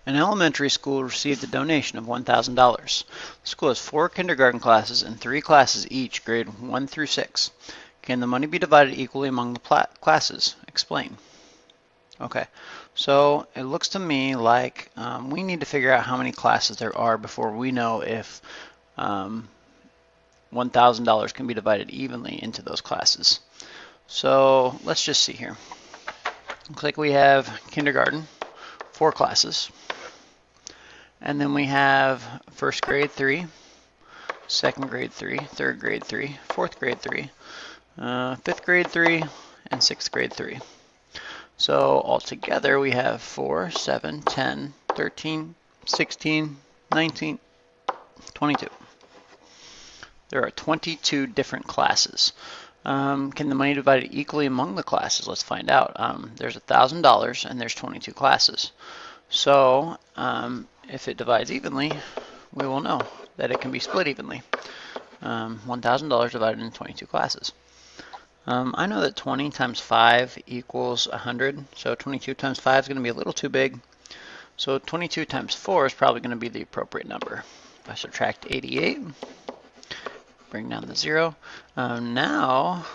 An elementary school received a donation of $1,000. The school has 4 kindergarten classes and 3 classes each, grade 1 through 6. Can the money be divided equally among the classes? Explain. Okay, so it looks to me like we need to figure out how many classes there are before we know if $1,000 can be divided evenly into those classes. So let's just see here. Looks like we have kindergarten, 4 classes. And then we have first grade 3, second grade 3, third grade 3, fourth grade 3, fifth grade 3, and sixth grade 3. So altogether we have 4, 7, 10, 13, 16, 19, 22. There are 22 different classes. Can the money be divided equally among the classes? Let's find out. There's $1,000 and there's 22 classes. So if it divides evenly, we will know that it can be split evenly. $1,000 divided into 22 classes. I know that 20 times 5 equals 100, so 22 times 5 is going to be a little too big. So 22 times 4 is probably going to be the appropriate number. If I subtract 88, bring down the 0. Now,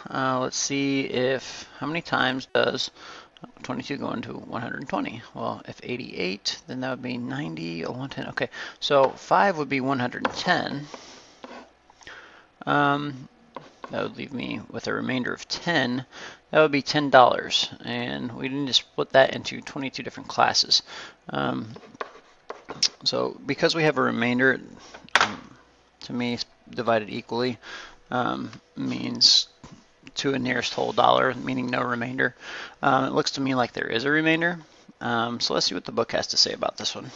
let's see if, how many times does 22 go into 120? Well, if 88, then that would be 90, 110. Okay, so 5 would be 110. That would leave me with a remainder of 10. That would be $10, and we need to split that into 22 different classes. So because we have a remainder, to me, divided equally means to a nearest whole dollar, meaning no remainder. It looks to me like there is a remainder. So let's see what the book has to say about this one.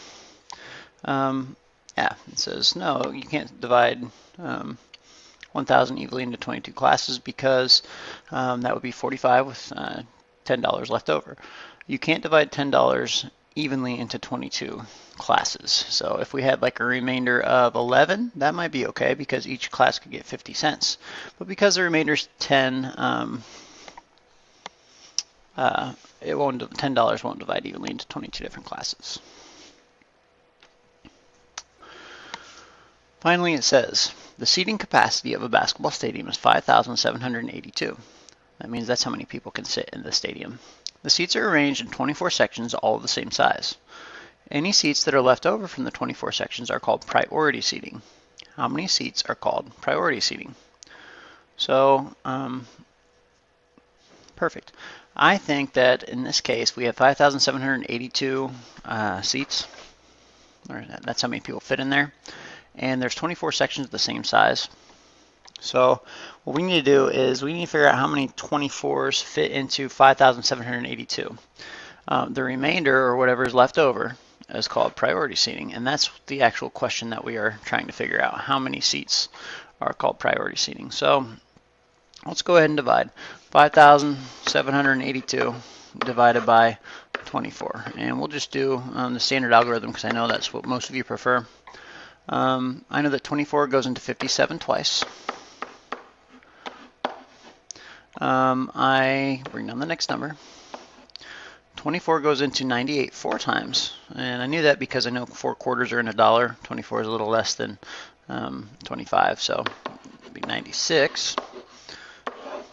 Yeah, it says, no, you can't divide 1,000 evenly into 22 classes because that would be 45 with $10 left over. You can't divide $10 evenly into 22 classes. So if we had like a remainder of 11, that might be okay because each class could get 50 cents. But because the remainder is 10, $10 won't divide evenly into 22 different classes. Finally, it says, the seating capacity of a basketball stadium is 5,782. That means that's how many people can sit in the stadium. The seats are arranged in 24 sections, all of the same size. Any seats that are left over from the 24 sections are called priority seating. How many seats are called priority seating? So, perfect. I think that in this case we have 5,782 seats, or that's how many people fit in there. And there's 24 sections of the same size. So what we need to do is we need to figure out how many 24s fit into 5,782. The remainder, or whatever is left over, is called priority seating, and that's the actual question that we are trying to figure out. How many seats are called priority seating? So let's go ahead and divide 5,782 divided by 24, and we'll just do the standard algorithm because I know that's what most of you prefer. I know that 24 goes into 57 twice. I bring down the next number. 24 goes into 98 4 times, and I knew that because I know 4 quarters are in a dollar. 24 is a little less than 25, so it'd be 96.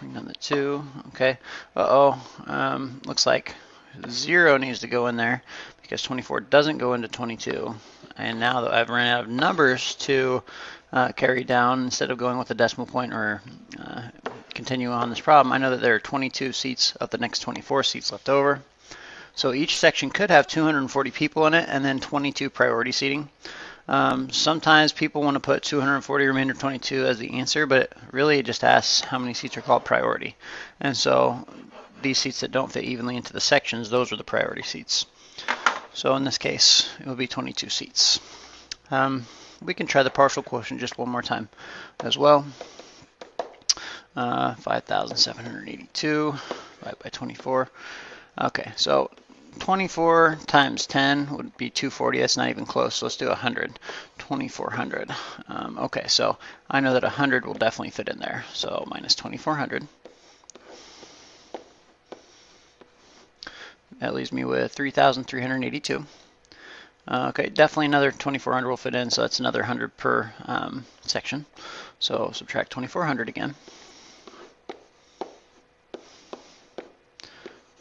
Bring down the 2. Okay. Looks like 0 needs to go in there because 24 doesn't go into 22. And now that I've run out of numbers to carry down, instead of going with a decimal point or continue on this problem, I know that there are 22 seats of the next 24 seats left over. So each section could have 240 people in it and then 22 priority seating. Sometimes people want to put 240 remainder 22 as the answer, but really it just asks how many seats are called priority. And so these seats that don't fit evenly into the sections, those are the priority seats. So in this case, it will be 22 seats. We can try the partial quotient just one more time as well. 5,782 divided by 24. Okay, so 24 times 10 would be 240. That's not even close. So let's do 100. 2,400. Okay, so I know that 100 will definitely fit in there. So minus 2,400. That leaves me with 3,382. Okay, definitely another 2400 will fit in, so that's another 100 per section. So subtract 2400 again.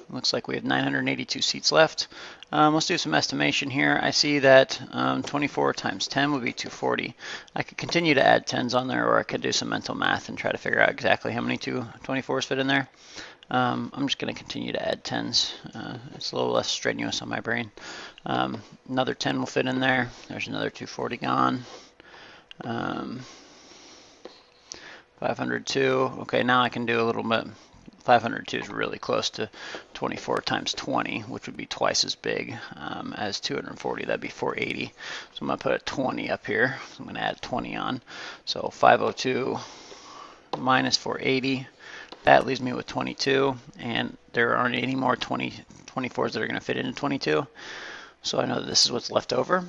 Looks like we have 982 seats left. Let's do some estimation here. I see that 24 times 10 would be 240. I could continue to add 10s on there, or I could do some mental math and try to figure out exactly how many 24s fit in there. I'm just going to continue to add 10s. It's a little less strenuous on my brain. Another 10 will fit in there. There's another 240 gone. 502. Okay, now I can do a little bit. 502 is really close to 24 times 20, which would be twice as big as 240. That'd be 480. So I'm going to put a 20 up here. So I'm going to add 20 on. So 502 minus 480. That leaves me with 22, and there aren't any more 24s that are going to fit into 22. So I know that this is what's left over.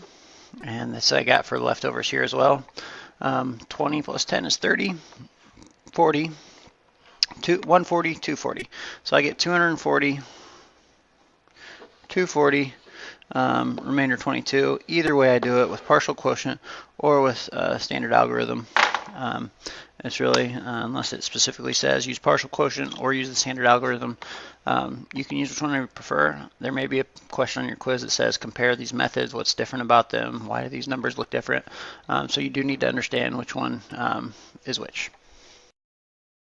And this I got for leftovers here as well. 20 plus 10 is 30. 40. 140, 240. So I get 240, 240, remainder 22. Either way I do it, with partial quotient or with standard algorithm. It's really, unless it specifically says use partial quotient or use the standard algorithm, you can use which one you prefer. There may be a question on your quiz that says compare these methods, what's different about them, why do these numbers look different. So you do need to understand which one is which.